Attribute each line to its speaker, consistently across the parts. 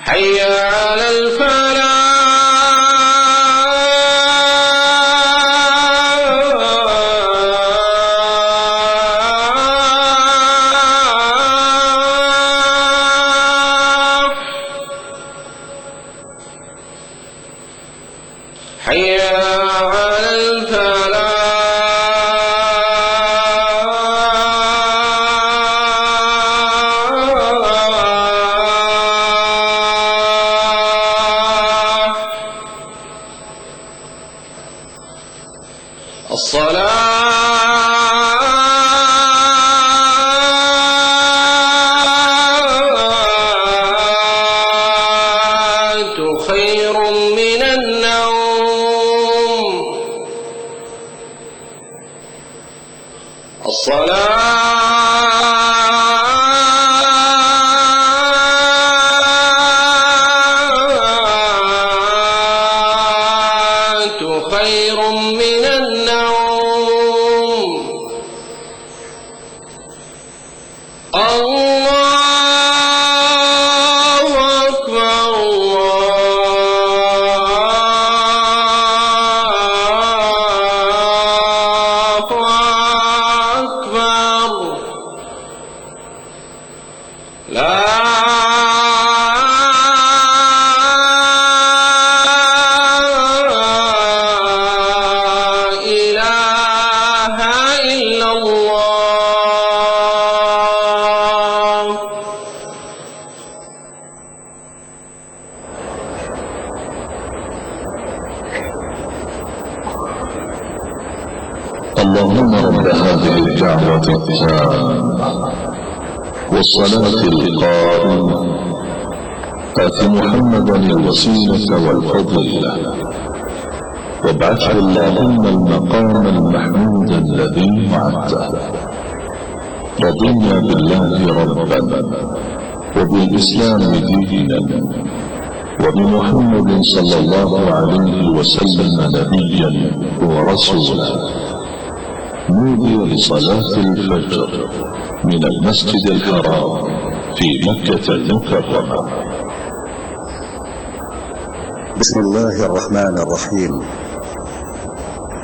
Speaker 1: حي على الفلاح. حي على الفلاح. الصلاة خير من النوم. الصلاة خير من النوم. الله أكبر. الله أكبر. لا إله إلا الله.
Speaker 2: اللهم رب هذه الدعوة التامة والصلاة القائمة آت محمدا الوسيلة والفضيلة وابعثه اللهم المقام المحمود الذي وعدته. رضينا بالله ربا وبالإسلام دينا وبمحمد صلى الله عليه وسلم نبيا ورسولا. نودي لصلاة الفجر من المسجد الحرام في مكة المكرمة.
Speaker 3: بسم الله الرحمن الرحيم،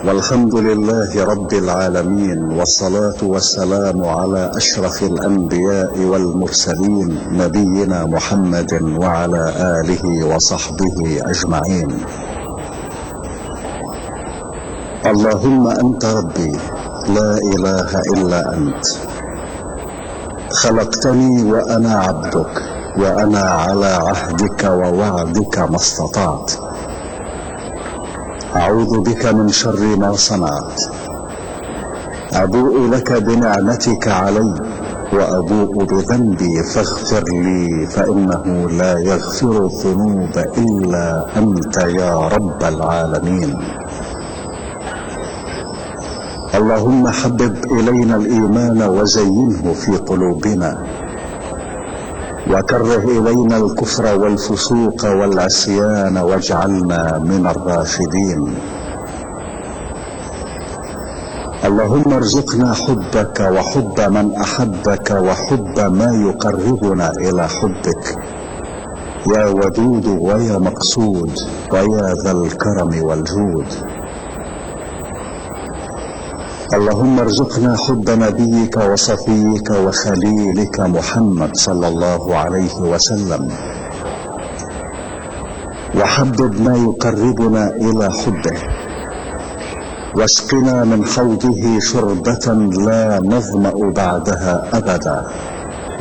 Speaker 3: والحمد لله رب العالمين، والصلاة والسلام على أشرف الأنبياء والمرسلين نبينا محمد وعلى آله وصحبه أجمعين. اللهم أنت ربي لا إله إلا أنت، خلقتني وأنا عبدك، وأنا على عهدك ووعدك ما استطعت. أعوذ بك من شر ما صنعت. أبوء لك بنعمتك علي وأبوء بذنبي فاغفر لي، فإنه لا يغفر الذنوب إلا أنت يا رب العالمين. اللهم حبب إلينا الإيمان وزينه في قلوبنا، وكره إلينا الكفر والفسوق والعصيان واجعلنا من الراشدين. اللهم ارزقنا حبك وحب من أحبك وحب ما يقربنا إلى حبك، يا ودود ويا مقصود ويا ذا الكرم والجود. اللهم ارزقنا حب نبيك وصفيك وخليلك محمد صلى الله عليه وسلم، وحبب ما يقربنا إلى حبه، واسقنا من حوضه شربة لا نظمأ بعدها أبدا،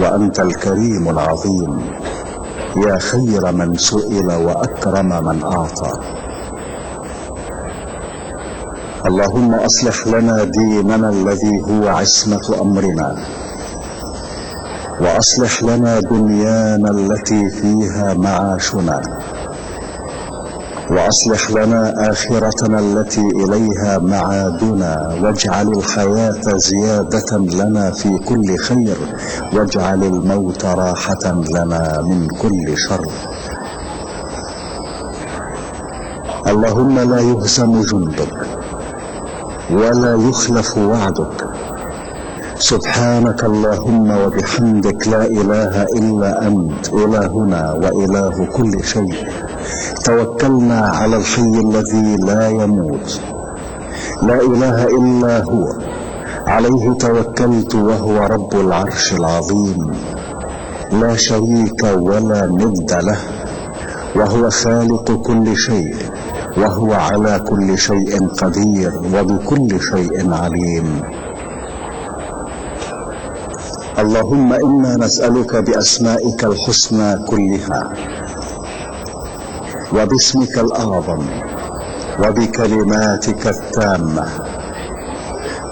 Speaker 3: وأنت الكريم العظيم يا خير من سئل وأكرم من أعطى. اللهم أصلح لنا ديننا الذي هو عصمة أمرنا، وأصلح لنا دنيانا التي فيها معاشنا، وأصلح لنا آخرتنا التي إليها معادنا، واجعل الحياة زيادة لنا في كل خير، واجعل الموت راحة لنا من كل شر. اللهم لا يهزم جندك ولا يخلف وعدك، سبحانك اللهم وبحمدك لا إله إلا أنت إلهنا وإله كل شيء. توكلنا على الحي الذي لا يموت، لا إله إلا هو، عليه توكلت وهو رب العرش العظيم، لا شريك ولا ند له، وهو خالق كل شيء، وهو على كل شيء قدير وبكل شيء عليم. اللهم إنا نسألك بأسمائك الحسنى كلها وباسمك الأعظم وبكلماتك التامة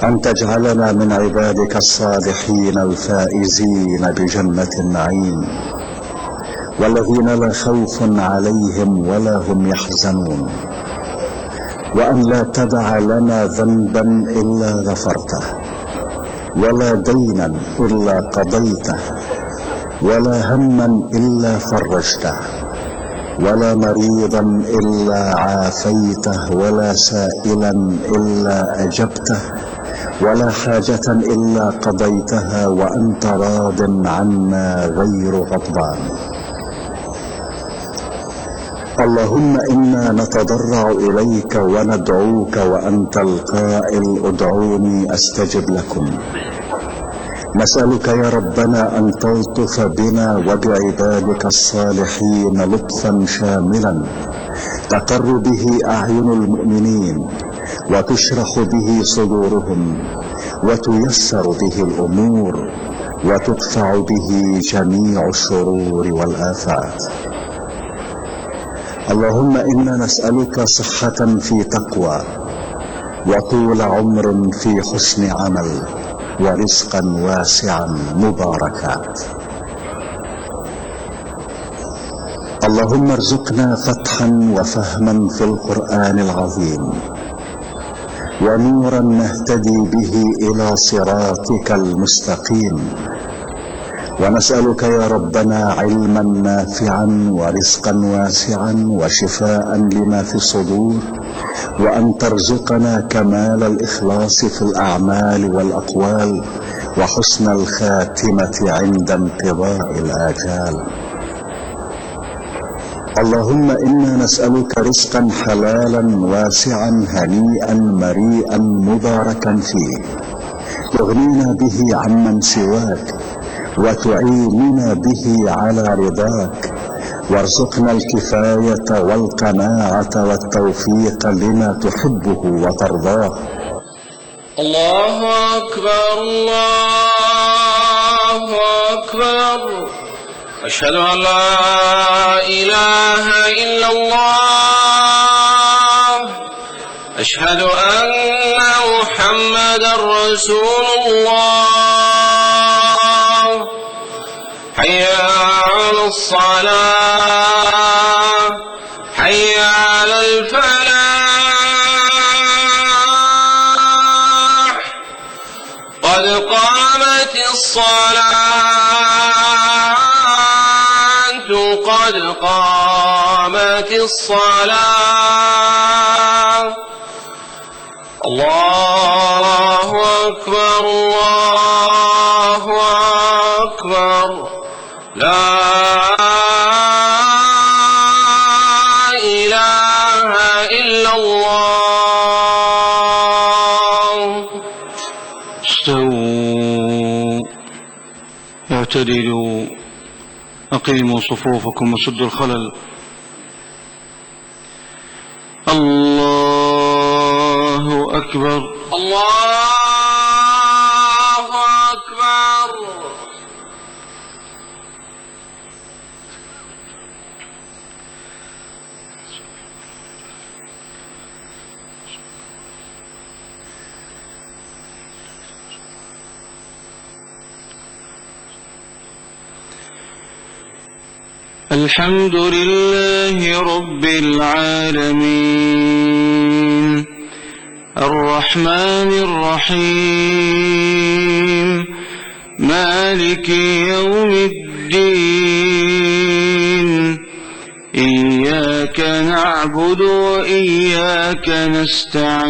Speaker 3: أن تجعلنا من عبادك الصالحين الفائزين بجنة النعيم، والذين لا خوف عليهم ولا هم يحزنون، وأن لا تدع لنا ذنبا إلا غفرته، ولا دينا إلا قضيته، ولا هما إلا فرجته، ولا مريضا إلا عافيته، ولا سائلا إلا أجبته، ولا حاجة إلا قضيتها وأنت راض عنا غير غضبان. اللهم إنا نتضرع إليك وندعوك وأنت القائل ادعوني أستجب لكم. نسألك يا ربنا أن تلطف بنا وبعبادك الصالحين لطفا شاملا تقر به أعين المؤمنين وتشرح به صدورهم وتيسر به الأمور وتدفع به جميع الشرور والآفات. اللهم إنا نسألك صحة في تقوى، وطول عمر في حسن عمل، ورزقا واسعا مباركا. اللهم ارزقنا فتحا وفهما في القرآن العظيم، ونورا نهتدي به إلى صراطك المستقيم. ونسألك يا ربنا علما نافعا ورزقا واسعا وشفاء لما في الصدور، وأن ترزقنا كمال الإخلاص في الأعمال والأقوال، وحسن الخاتمة عند انقضاء الآجال. اللهم إنا نسألك رزقا حلالا واسعا هنيئا مريئا مباركا فيه، تغنينا به عمن سواك، وتعيننا به على رضاك، وارزقنا الكفاية والقناعة والتوفيق لما تحبه وترضاه.
Speaker 1: الله أكبر الله أكبر، أشهد أن لا إله إلا الله، أشهد أن محمدا رسول الله. حي على الصلاة، حي على الفلاح، قد قامت الصلاة، قد قامت الصلاة. الله أكبر الله أكبر، لا إله إلا الله.
Speaker 4: استووا، اعتدلوا، أقيموا صفوفكم وسدوا الخلل. الله أكبر
Speaker 1: الله أكبر.
Speaker 4: الحمد لله رب العالمين، الرحمن الرحيم، مالك يوم الدين. إياك نعبد وإياك نستعين،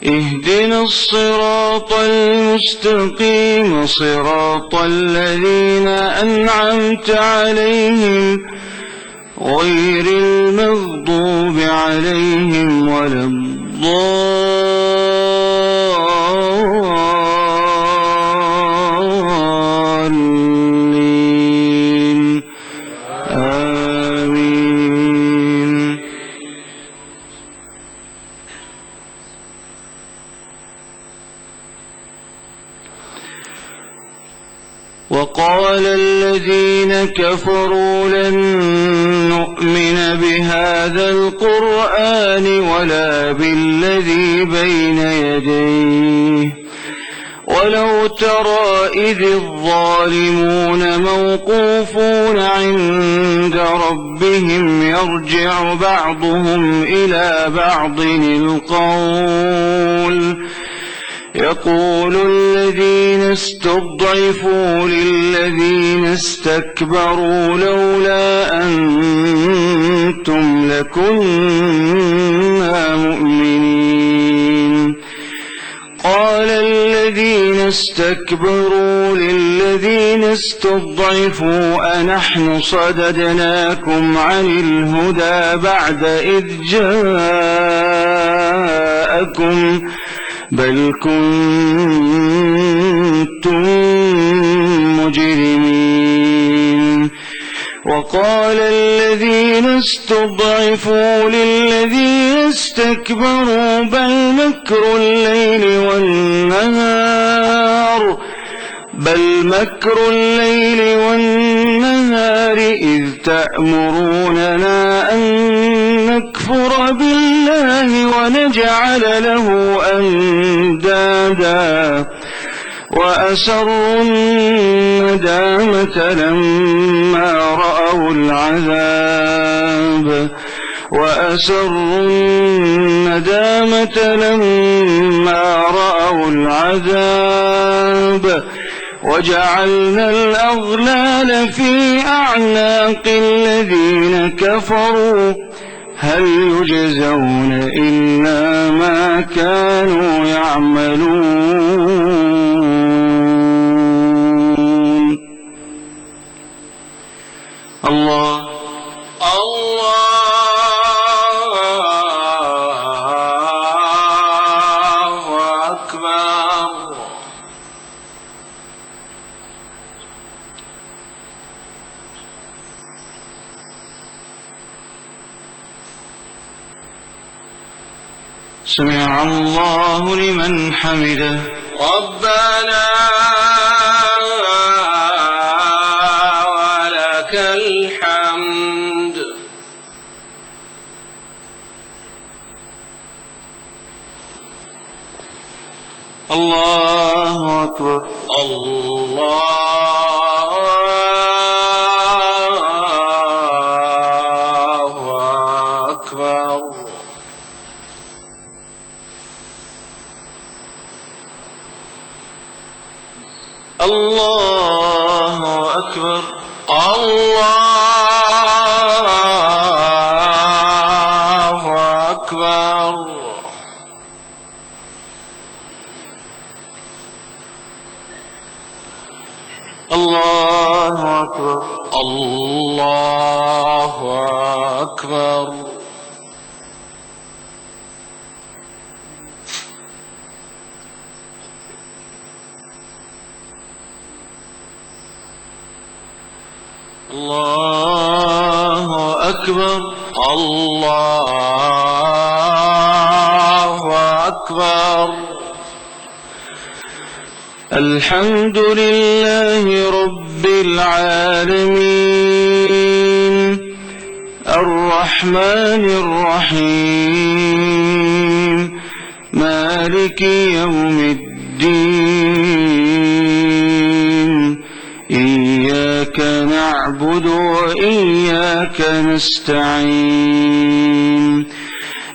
Speaker 4: اهدنا الصراط المستقيم صراط الذين أنعمت عليهم غير المغضوب عليهم ولا الضالين آمين. وقال الذين كفروا لن نؤمن بهذا القرآن ولا بالذي بين يديه ولو ترى إذ الظالمون موقوفون عند ربهم يرجع بعضهم إلى بعض القول يقول الذين استضعفوا للذين استكبروا لولا أنتم لكنا مؤمنين قال الذين استكبروا للذين استضعفوا أنحن صددناكم عن الهدى بعد إذ جاءكم بل كنتم مجرمين وقال الذين استضعفوا للذين استكبروا بل مكر الليل والنهار إذ تأمروننا أن نكفر بالله ونجعل له أندادا وأسروا الندامة لما رأوا العذاب وجعلنا الأغلال في أعناق الذين كفروا هل يجزون إلا ما كانوا يعملون. الله
Speaker 1: أكبر.
Speaker 4: سمع الله لمن حمده
Speaker 1: ربنا ولك الحمد.
Speaker 4: الله أكبر.
Speaker 1: الله أكبر.
Speaker 4: الله أكبر.
Speaker 1: الله أكبر.
Speaker 4: الله أكبر.
Speaker 1: الله أكبر.
Speaker 4: الله أكبر.
Speaker 1: الله أكبر.
Speaker 4: الحمد لله رب العالمين الرحمن الرحيم مالك يوم الدين إياك نعبد وإياك نستعين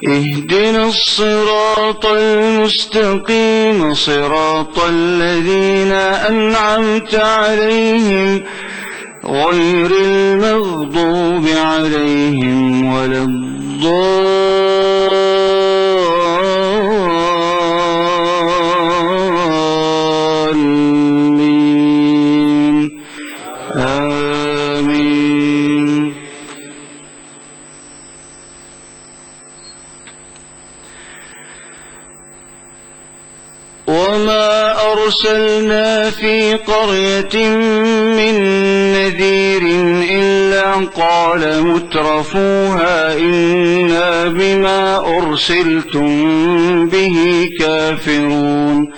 Speaker 4: اهدنا الصراط المستقيم صراط الذين أنعمت عليهم غير المغضوب عليهم ولا الضالين وما أرسلنا في قرية من نذير إلا قال مترفوها إنا بما أرسلتم به كافرون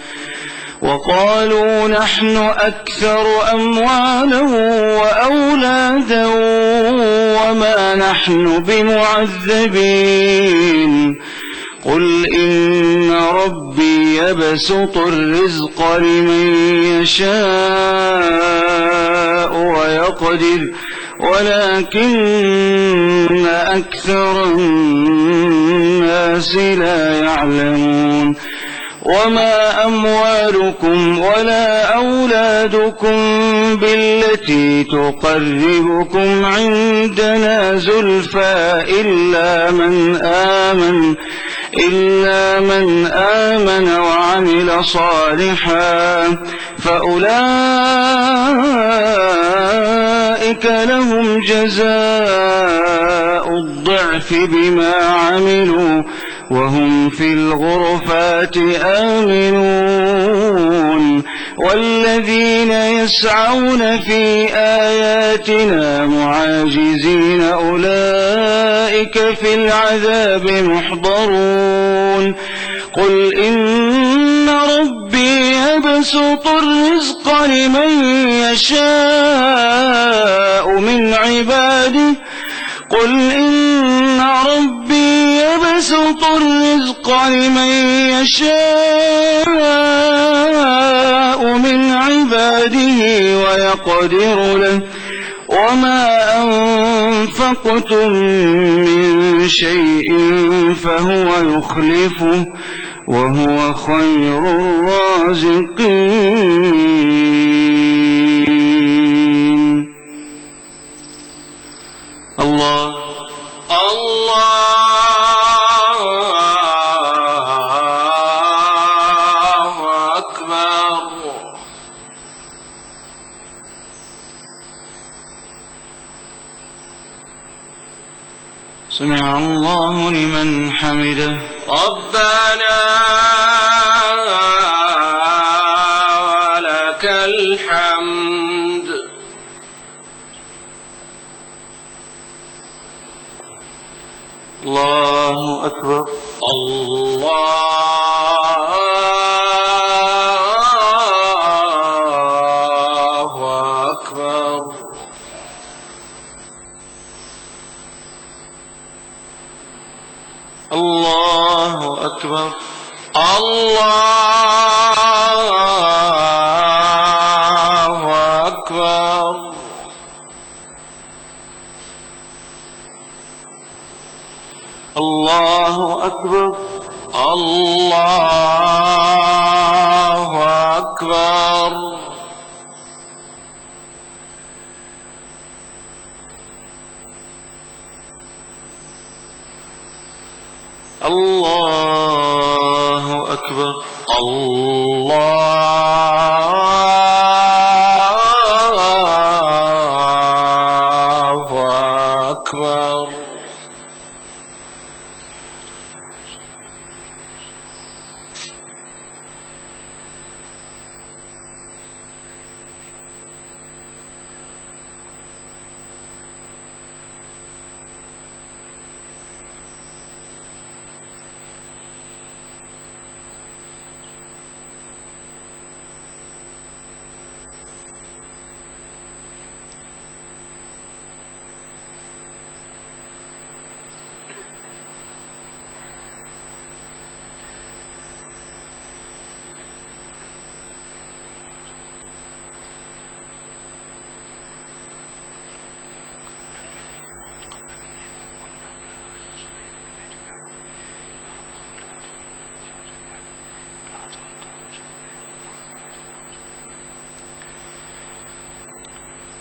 Speaker 4: وقالوا نحن أكثر أموالا وأولادا وما نحن بمعذبين قل إن ربي يبسط الرزق لمن يشاء ويقدر ولكن أكثر الناس لا يعلمون وما أموالكم ولا أولادكم بالتي تقربكم عندنا زلفى إلا من آمن وعمل صالحا فأولئك لهم جزاء الضعف بما عملوا وهم في الغرفات آمنون والذين يسعون في آياتنا معاجزين أولئك في العذاب محضرون قل إن ربي يبسط الرزق لمن يشاء من عباده قل إن ربي يبسط الرزق لمن يشاء من عباده ويقدر له وما أنفقتم من شيء فهو يخلفه وهو خير الرازقين. الله
Speaker 1: أكبر.
Speaker 4: سمع الله لمن حمده
Speaker 1: ربنا ولك الحمد.
Speaker 4: الله أكبر.
Speaker 1: الله أكبر.
Speaker 4: الله أكبر.
Speaker 1: الله أكبر.
Speaker 4: الله أكبر.
Speaker 1: الله أكبر.
Speaker 4: الله أكبر.
Speaker 1: الله أكبر.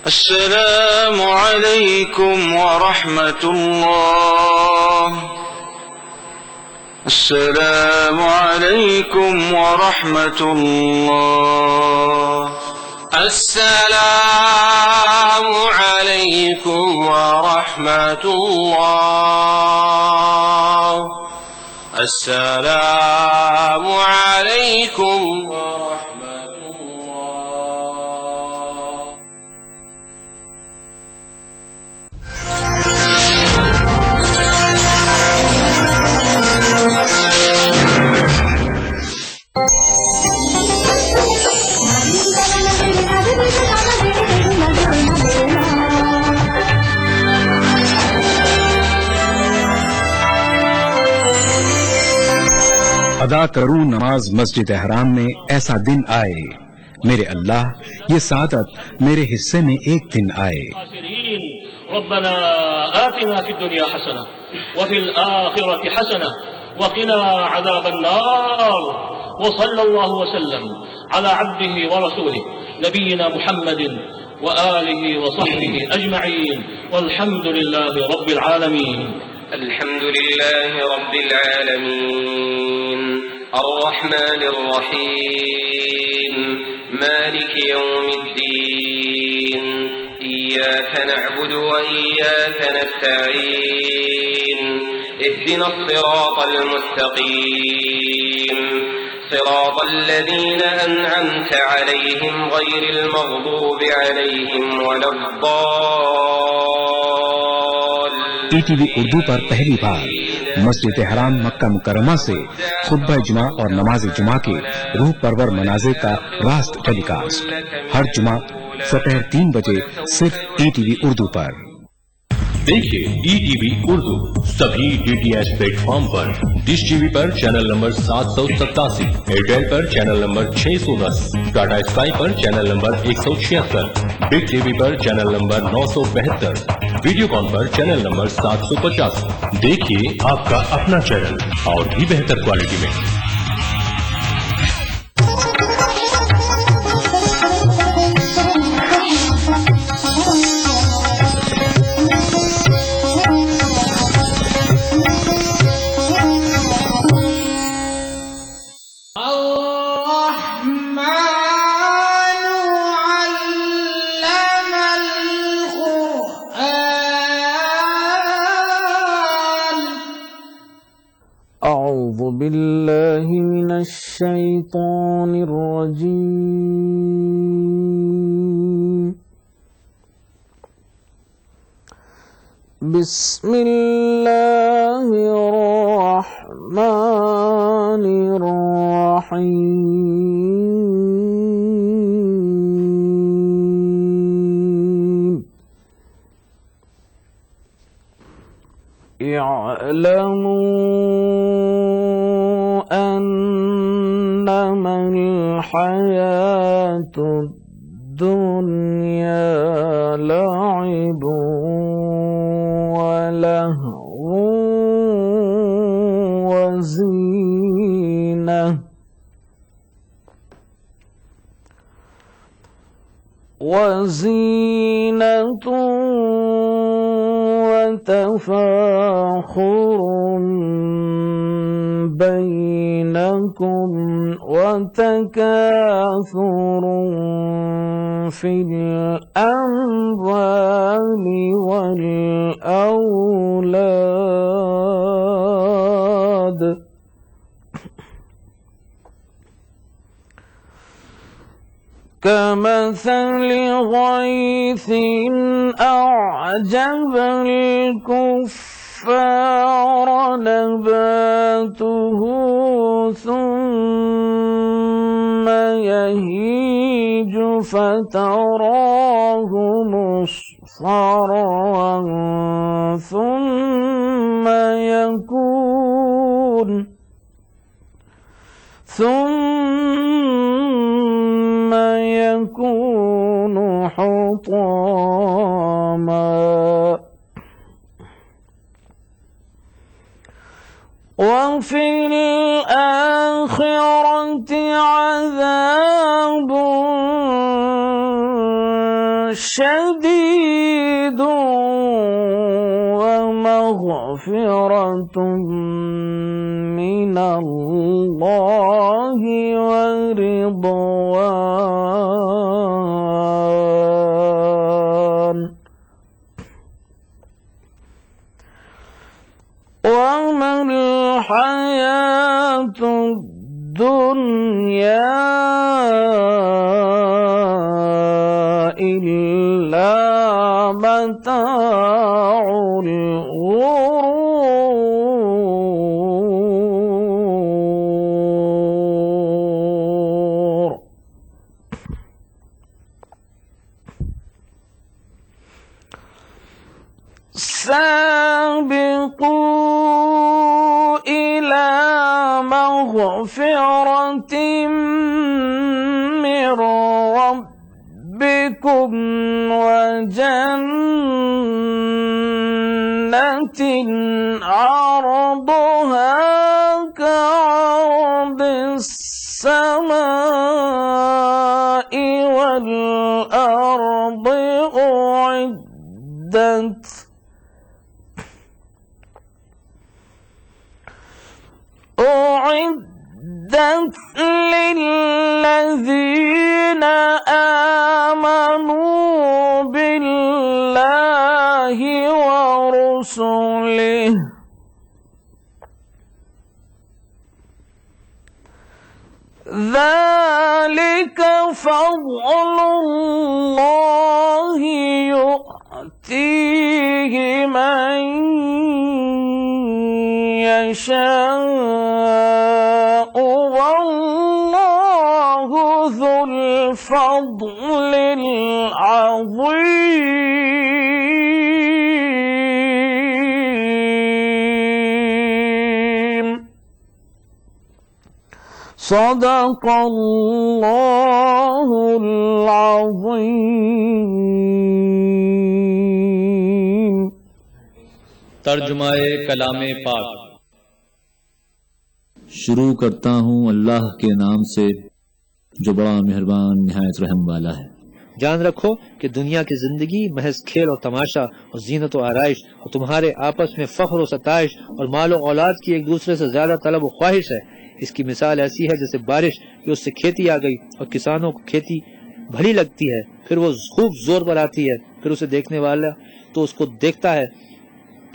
Speaker 4: السلام عليكم ورحمة الله. السلام عليكم ورحمة الله.
Speaker 1: السلام عليكم ورحمة الله. السلام عليكم ورحمة الله.
Speaker 5: अदा करूं नमाज मस्जिद हराम में, ऐसा दिन आए मेरे अल्लाह, ये सादत मेरे हिस्से में एक दिन आए।
Speaker 6: रब्बना आतिना फिद दुनिया हसना व फिल आखिरति हसना व क़िना अज़ाबन नार व सल्लल्लाहु व सल्लम अला अब्दिही व रसूलिही नबियिना मुहम्मदिन व आलिही व सहबिही अजमईन वल्हम्दुलिल्लाहि रब्बिल आलमीन।
Speaker 1: الحمد لله رب العالمين الرحمن الرحيم مالك يوم الدين إياك نعبد وإياك نستعين اهدنا الصراط المستقيم صراط الذين أنعمت عليهم غير المغضوب عليهم ولا
Speaker 5: ETV उर्दू पर पहली बार मस्जिद हराम मक्का मुकरमा से खुतबा जुमा और नमाज जुमा के रूह परवर मनाज़े का रास्त टेलीकास्ट हर जुमा दोपहर 3 बजे सिर्फ ETV उर्दू पर।
Speaker 7: देखिए ETV उर्दू सभी DTH प्लेटफॉर्म पर। डिश टीवी पर चैनल नंबर 787, एयरटेल पर चैनल नंबर 610, टाटा स्काई पर चैनल नंबर 176, बिग टीवी पर चैनल नंबर 972, वीडियोकॉन पर चैनल नंबर 750। देखिए आपका अपना चैनल और भी बेहतर क्वालिटी में।
Speaker 8: أعوذ بالله من الشيطان الرجيم. بسم الله الرحمن الرحيم. اعلموا أنما الحياة الدنيا لعب ولهو وزينة وتفاخر بينكم وتكاثر في الأموال والأولاد كمثل غيث أعجب الكفار نباته ثم يهيج فتراه مصفرا ثم يكون حطاما وفي الآخرة عذاب شديد ومغفرة من الله ورضوان وما الحياة إلا متاع الغرور سابقوا إلى مغفرة من ربكم وجنة عرضها كعرض السماء والأرض أعدت للذين آمنوا بالله ورسله ذلك فضل الله يؤتيه من يشاء والله ذو الفضل العظيم صدق الله العظيم।
Speaker 9: तर्जुमाए कलामे पाक।
Speaker 10: शुरू करता हूँ अल्लाह के नाम से जो बड़ा मेहरबान निहायत रहम वाला है।
Speaker 11: जान रखो कि दुनिया की जिंदगी महज खेल और तमाशा और जीनत और आराइश और तुम्हारे आपस में फख्र और सताइश और माल और औलाद की एक दूसरे से ज्यादा तलब और ख्वाहिश है। इसकी मिसाल ऐसी है जैसे बारिश कि उससे खेती आ गई और किसानों को खेती भली लगती है, फिर वो खूब जोर पर आती है, फिर उसे देखने वाला तो उसको देखता है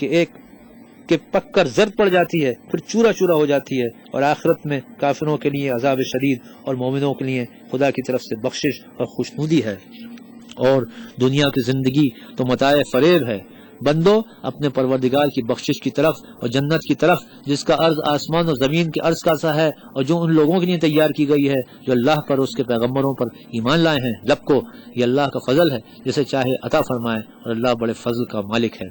Speaker 11: कि एक के पककर जर्द पड़ जाती है, फिर चूरा चूरा हो जाती है। और आखिरत में काफिरों के लिए अजाब शदीद और मोमिनों के लिए खुदा की तरफ से बख्शिश और खुशनुदी है। और दुनिया की जिंदगी तो मताए फरेब है। बंदो अपने परवरदिगार की बख्शिश की तरफ और जन्नत की तरफ जिसका अर्ज आसमान और जमीन के अर्ज का सा है और जो उन लोगों के लिए तैयार की गई है जो अल्लाह पर उसके पैगम्बरों पर ईमान लाए हैं, लबको ये अल्लाह का फजल है जिसे चाहे अता फरमाए और अल्लाह बड़े फजल का मालिक है।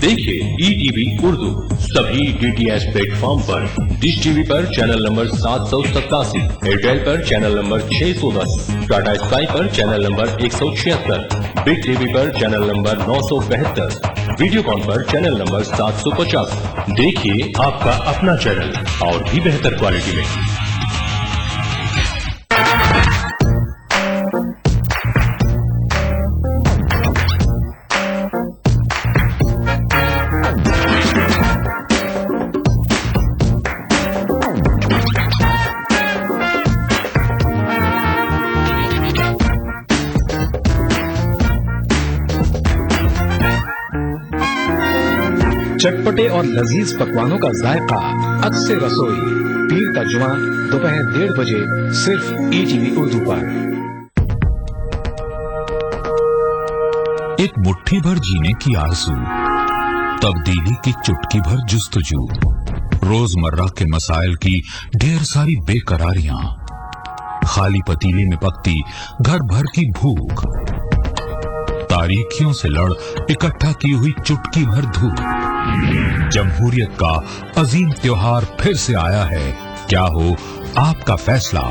Speaker 7: देखिए ETV उर्दू सभी DTH प्लेटफॉर्म पर। डिश टीवी पर चैनल नंबर 787, एयरटेल पर चैनल नंबर 610, टाटा स्काई पर चैनल नंबर 176, बिग टीवी पर चैनल नंबर 972, वीडियोकॉन पर चैनल नंबर 750। देखिए आपका अपना चैनल और भी बेहतर क्वालिटी में।
Speaker 5: चटपटे और लजीज पकवानों का जायका अद से रसोई, पीर का जुमा दोपहर 1:30 बजे सिर्फ ETV उर्दू पर।
Speaker 12: एक मुट्ठी भर जीने की आरज़ू, तब्दीली की चुटकी भर जुस्तजू, रोजमर्रा के मसाइल की ढेर सारी बेकरारियां, खाली पतीले में पकती घर भर की भूख, तारीखियों से लड़ इकट्ठा की हुई चुटकी भर धूप। जमहूरियत का अजीम त्योहार फिर से आया है। क्या हो आपका फैसला?